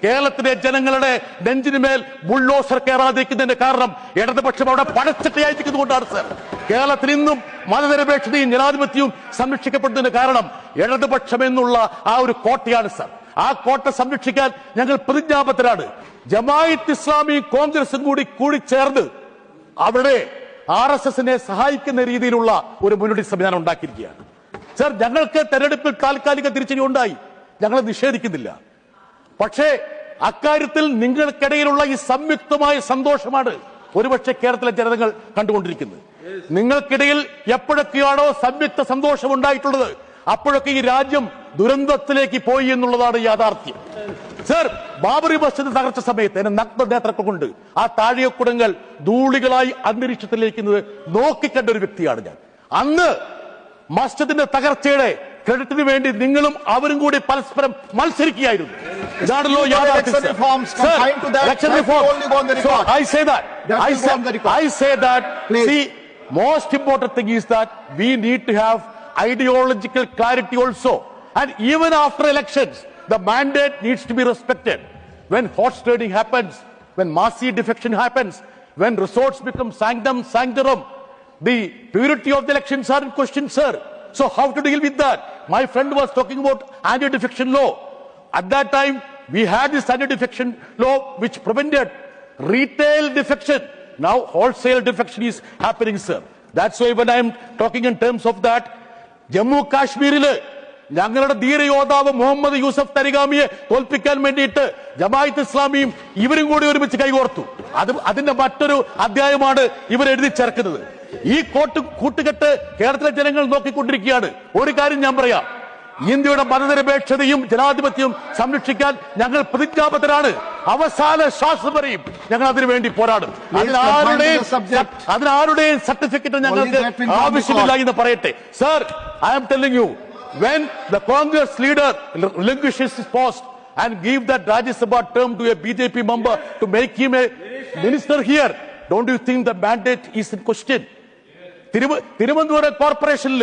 കേരളത്തിലെ ജനങ്ങളുടെ നെഞ്ചിനുമേൽ ബുൾഡോസർ കയറാതിരിക്കുന്നതിന്റെ കാരണം ഇടതുപക്ഷം അവിടെ പടച്ചട്ടയായിരിക്കുന്നതുകൊണ്ടാണ് സർ. കേരളത്തിൽ ഇന്നും മതനിരപേക്ഷതയും ജനാധിപത്യവും സംരക്ഷിക്കപ്പെടുന്നതിന് കാരണം ഇടതുപക്ഷം എന്നുള്ള ആ ഒരു കോട്ടയാണ് സർ. ആ കോട്ട സംരക്ഷിക്കാൻ ഞങ്ങൾ പ്രതിജ്ഞാബദ്ധരാണ്. ജമാഅത്ത് ഇസ്ലാമിയും കോൺഗ്രസും കൂടി ചേർന്ന് അവിടെ RSSനെ സഹായിക്കുന്ന രീതിയിലുള്ള ഒരു മുന്നണി സംവിധാനം ഉണ്ടാക്കിയിരിക്കുകയാണ് സർ. ഞങ്ങൾക്ക് തെരഞ്ഞെടുപ്പിൽ താൽക്കാലിക തിരിച്ചടി ഉണ്ടായി, ഞങ്ങൾ നിഷേധിക്കുന്നില്ല. പക്ഷേ അക്കാര്യത്തിൽ നിങ്ങൾക്കിടയിലുള്ള ഈ സംയുക്തമായ സന്തോഷമാണ് ഒരുപക്ഷെ കേരളത്തിലെ ജനതകൾ കണ്ടുകൊണ്ടിരിക്കുന്നത്. നിങ്ങൾക്കിടയിൽ എപ്പോഴൊക്കെയാണോ സംയുക്ത സന്തോഷം ഉണ്ടായിട്ടുള്ളത് അപ്പോഴൊക്കെ ഈ രാജ്യം ദുരന്തത്തിലേക്ക് പോയി എന്നുള്ളതാണ് യാഥാർത്ഥ്യം സർ. ബാബറി മസ്ജിദ് തകർച്ച സമയത്ത് എന്നെ നഗ്ന നേത്രങ്ങൾ കൊണ്ട് ആ താഴികക്കുടങ്ങൾ ധൂളികളായി അന്തരീക്ഷത്തിലേക്ക് നോക്കിക്കണ്ട ഒരു വ്യക്തിയാണ് ഞാൻ. അന്ന് മസ്ജിദിന്റെ തകർച്ചയുടെ ക്രെഡിറ്റിന് വേണ്ടി നിങ്ങളും അവരും കൂടി പരസ്പരം മത്സരിക്കുകയായിരുന്നു. ഇതാണല്ലോ യാഥാർത്ഥ്യം. Most important thing is that we need to have ideological clarity also, and even after elections the mandate needs to be respected. When horse trading happens, when massive defection happens, when resorts become sanctorum, the purity of the elections are in question, sir. So how to deal with that? My friend was talking about anti-defection law. At that time we had this anti-defection law which prevented retail defection. Now wholesale defection is happening, sir. That's why when I am talking in terms of that, Jammu Kashmir ഞങ്ങളുടെ ധീരയോദ്ധാവ് മുഹമ്മദ് യൂസഫ് തരിഗാമിയെ തോൽപ്പിക്കാൻ വേണ്ടിയിട്ട് ജമാഅത്ത് ഇസ്ലാമിയും ഇവരും കൂടി ഒരുമിച്ച് കൈകോർത്തു. അതിന്റെ മറ്റൊരു അധ്യായമാണ് ഇവർ എഴുതി ചേർക്കുന്നത്. ഈ കൂട്ടുകെട്ട് കേരളത്തിലെ ജനങ്ങൾ നോക്കിക്കൊണ്ടിരിക്കുകയാണ്. ഒരു കാര്യം ഞാൻ പറയാം, ഇന്ത്യയുടെ മതനിരപേക്ഷതയും ജനാധിപത്യവും സംരക്ഷിക്കാൻ ഞങ്ങൾ പ്രതിജ്ഞാബദ്ധരാണ്. അവസാന ശ്വാസം വരെയും ഞങ്ങൾ അതിനുവേണ്ടി പോരാടും. അതിനാരുടെയും സർട്ടിഫിക്കറ്റ് ഞങ്ങൾക്ക് ആവശ്യമില്ല എന്ന് പറയട്ടെ sir. I am telling you, when the Congress leader relinquishes his post and give that Rajya Sabha term to a BJP member to make him a minister here, don't you think the mandate is in question? Thiruvananthapuram കോർപ്പറേഷനിൽ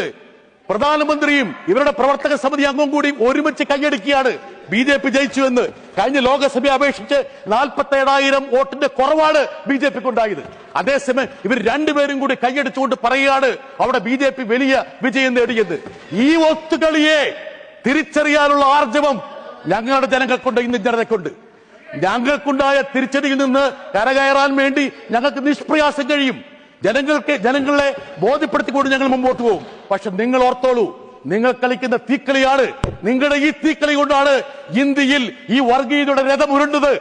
പ്രധാനമന്ത്രിയും ഇവരുടെ പ്രവർത്തക സമിതി അംഗവും കൂടി ഒരുമിച്ച് കൈയടിക്കുകയാണ് BJP ജയിച്ചു എന്ന്. കഴിഞ്ഞ ലോകസഭയെ അപേക്ഷിച്ച് 47,000 വോട്ടിന്റെ കുറവാണ് BJPക്ക് ഉണ്ടായത്. അതേസമയം ഇവർ രണ്ടുപേരും കൂടി കൈയടിച്ചുകൊണ്ട് പറയുകയാണ് അവിടെ BJP വലിയ വിജയം നേടിയത്. ഈ ഒത്തുകളിയെ തിരിച്ചറിയാനുള്ള ആർജവം ഞങ്ങളുടെ ജനങ്ങൾക്കുണ്ട്, ഇന്ന് ജനതയ്ക്കുണ്ട്. ഞങ്ങൾക്കുണ്ടായ തിരിച്ചടിയിൽ നിന്ന് കരകയറാൻ വേണ്ടി ഞങ്ങൾക്ക് നിഷ്പ്രയാസം കഴിയും. ജനങ്ങളെ ബോധ്യപ്പെടുത്തിക്കൊണ്ട് ഞങ്ങൾ മുമ്പോട്ട് പോകും. പക്ഷെ നിങ്ങൾ ഓർത്തോളൂ, നിങ്ങൾ കളിക്കുന്ന തീക്കളിയാണ്. നിങ്ങളുടെ ഈ തീക്കളി കൊണ്ടാണ് ഇന്ത്യയിൽ ഈ വർഗീയതയുടെ രഥം ഉരുണ്ടത്.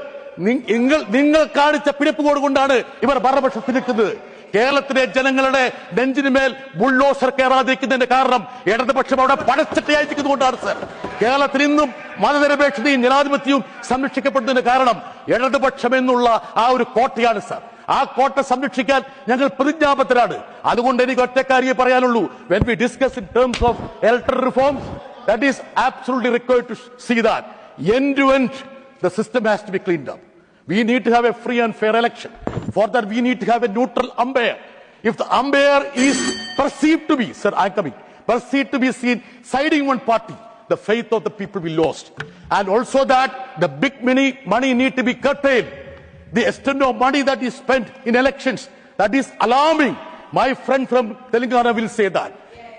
നിങ്ങൾ കാണിച്ച പിടിപ്പുകോട് കൊണ്ടാണ് ഇവർ ഭരണപക്ഷത്തിൽ നിൽക്കുന്നത്. കേരളത്തിലെ ജനങ്ങളുടെ നെഞ്ചിനുമേൽ ബുൾഡോസർ കയറാതിരിക്കുന്നതിന്റെ കാരണം ഇടതുപക്ഷം അവിടെ പടച്ചട്ടയായിരിക്കുന്നതുകൊണ്ടാണ് സർ. കേരളത്തിൽ ഇന്നും മതനിരപേക്ഷതയും ജനാധിപത്യവും സംരക്ഷിക്കപ്പെടുന്നതിന് കാരണം ഇടതുപക്ഷം എന്നുള്ള ആ ഒരു കോട്ടയാണ് സർ. ആ കോട്ട സംരക്ഷിക്കാൻ ഞങ്ങൾ പ്രതിജ്ഞാബദ്ധരാണ്. അതുകൊണ്ട് എനിക്ക് ഒറ്റക്കാരിയെ പറയാനുള്ളൂ. When we discuss in terms of electoral reforms, that is absolutely required to see that end to end the system has to be cleaned up. We need to have a free and fair election. For that we need to have a neutral umpire. If the umpire is perceived to be, sir, I am coming, perceived to be seen siding one party, the faith of the people will be lost. And also that the big money need to be curtailed. The extent of money that is spent in elections, that is alarming. My friend from Telangana will say that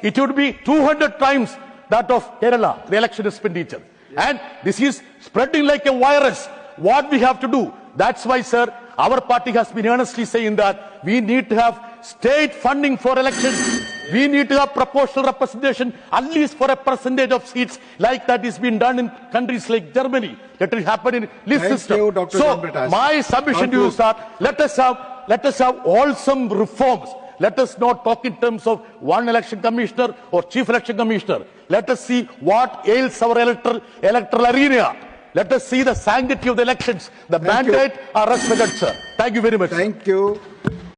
it would be 200 times that of Kerala, the election expenditure, and this is spreading like a virus. What we have to do? That's why, sir, our party has been earnestly saying that we need to have state funding for elections. We need to have proportional representation, at least for a percentage of seats, like that is being done in countries like Germany. Let it happen in list system. So my submission to you is that let us have wholesome reforms. Let us not talk in terms of one election commissioner or chief election commissioner. Let us see what ails our electoral arena. Let us see the sanctity of the elections. The mandate are respected, sir. Thank you very much. Thank you.